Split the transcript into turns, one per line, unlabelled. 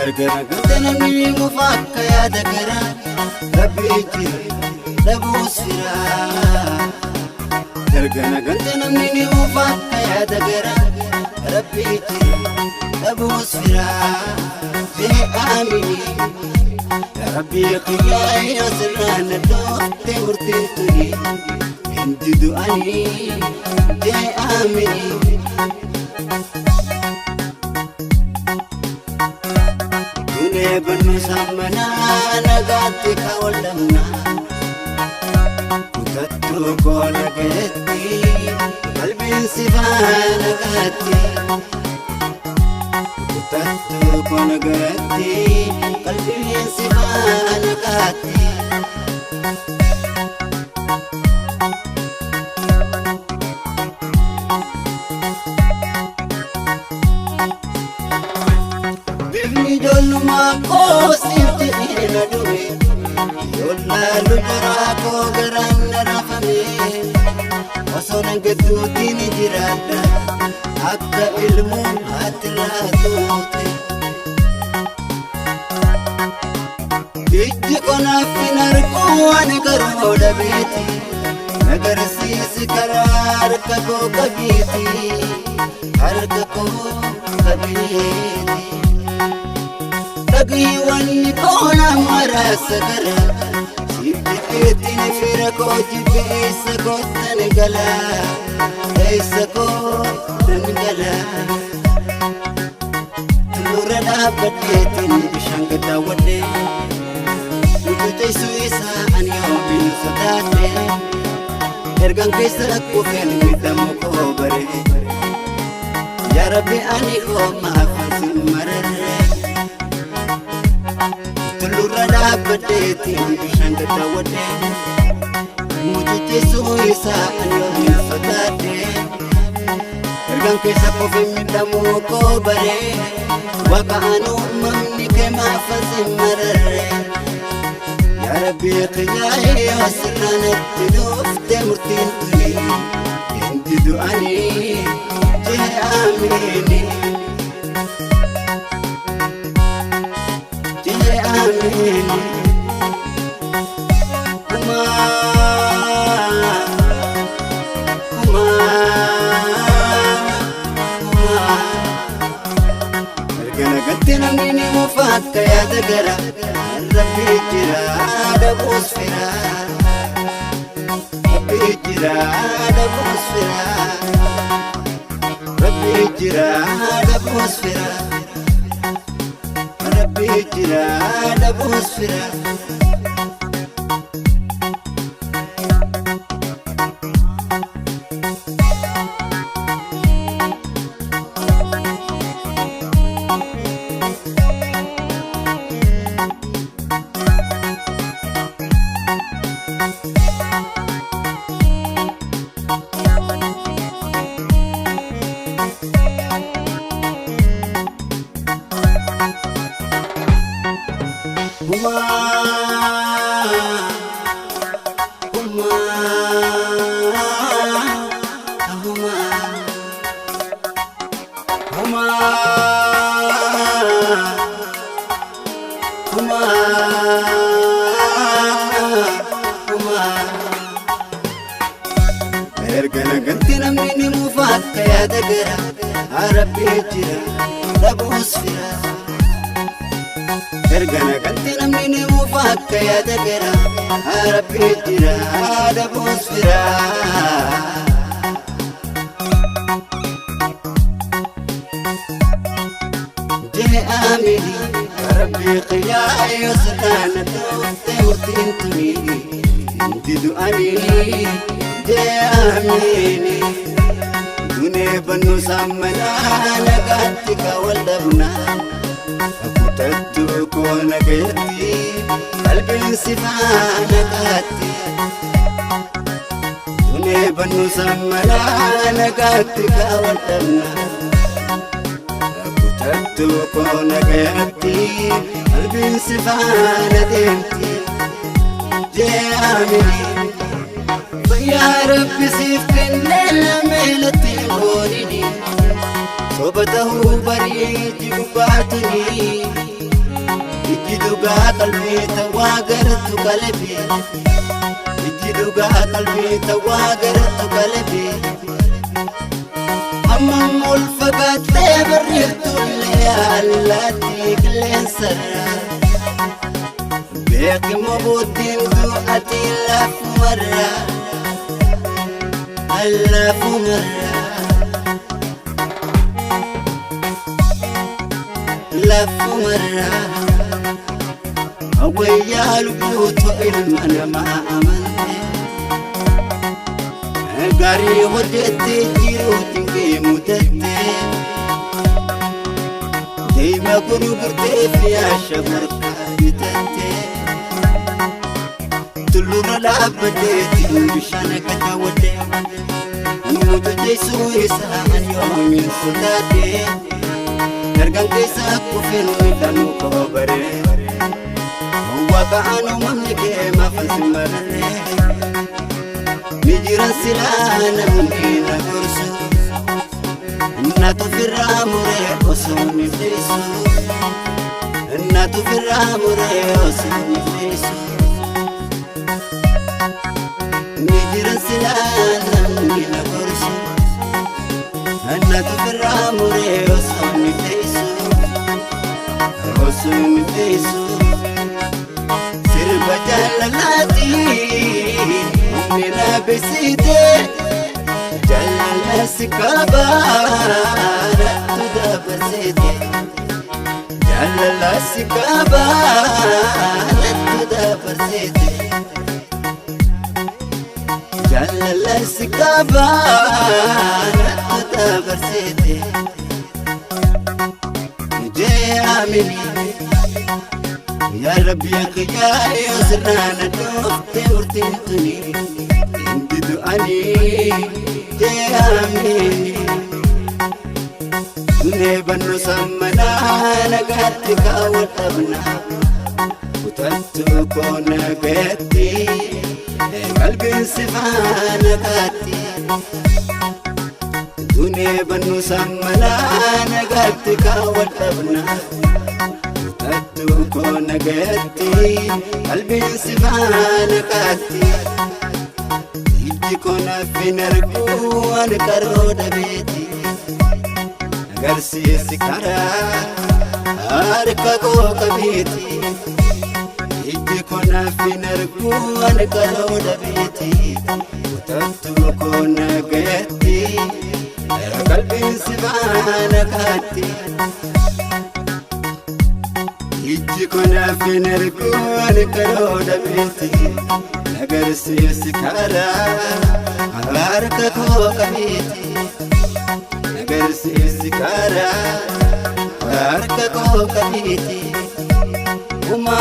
Ergana gantanami mufakka ya dagara Rabbi labusira Ergana gantanami mufakka ya dagara Rabbi labusira Bi amini Ya Rabbi qiyai asrana dote murtintuni Hindi du'ani Bi amini Banu samana nagati kawalamna Kutattu ko nagati Qalbin sifa nagati Kutattu ko nagati Qalbin sifa nagati Jollu mako sinti ina duwe Yolla lujara ko garanna rafame Wasona gaduti ni jirada Akka ilmu hatla tute Dijji kona finar ko ane karo dabiti Nagar sis karar ka ko kabiti Harka ko kabiti Lagi wani kona marasagara Sibdiketin firako jibisa ko tanigala Kaisa ko tanigala Tulura dapatetin bishanga dawade Nututay suisa anyaw binusodate Ergang kaisa kufen midamu ko bare Ya Rabbi ani ko maafasin marare Tulura dapatetin bishanga dawade Mujute suisa anyo binusodate Ergang kaisa kufen midamu ko bare Waka anu mamni ke maafasin marare Ya Rabbi qiyai wasranat dufte murtintuni Hindi du'ani jeh amini Jeh amini Kuma Ergana gantina mini mufakka ya dagara Rabbi jira dabus fira Rabbi jira dabus fira Rabbi jira dabus fira Rabbi jira dabus fira Ergana gantina mini mufakka ya dagara Rabbi jira dabus fira ergana kanti namni ni mufakka yaada gara Rabbi jira dabus fira آمني ربي قياي وسنانا توفتي وتنتمي انتدو أني آمني دوني بنو سمنا نقاتك والدبنا أكتبتو كون قيتي قلبي انسفانا قاتي دوني بنو سمنا نقاتك والدبنا تكون قيمتي قلبي انسفانة ديمتي جاملي فيا ربي سيف كل ميلتي مولدي صوبته بريد قبعتني يجدوغا قلبي تواقرت قلبي يجدوغا قلبي تواقرت قلبي أمم الفقات بريت الليالاتي كل سرى بيك مبودين دوءتي ألف مرة ألف مرة ألف مرة أويا البيوت وإلمنا ما أمني قاري ودتي جيروتي مدتي دايما قربتي في الشمر كايتتي تلور العبدتي بشانك تودي نموت جيسوي ساعن يوم صداتي نرقن كيساك وفين ويدانو كوبري هو كعنو مملكي ما فزمري نجرا سلانا ممكن أقرسو الناتو في الراموري وصوني فليسو الناتو في الراموري وصوني فليسو نجرا سلانا ممكن أقرسو الناتو في الراموري وصوني فليسو وصوني فليسو سربة جلالاتي أمنا بسيدي جلال السكابانة تدابر سيدي جلال السكابانة تدابر سيدي جلال السكابانة تدابر سيدي جاملي يا ربي يا خيالي وسرنا دوفتي ورتنتني انتدو أني جاملي نبنو سمنا نقاتك وطبنا وتنتو كون قيتي قلبي انسفانا قاتي نبنو سمنا نقاتك وطبنا كون قيتي قلبي انسفانا قاتي يجي كون في نرقو ونكرو دبيتي أقرسي سكرا أرككو كبيتي يجي كون في نرقو ونكرو دبيتي وتبتو كون قيتي قلبي انسفانا قاتي يجي كنا في نركون كرود بيتي نقرسي سكارا أبارككو كبيتي نقرسي سكارا أبارككو كبيتي هما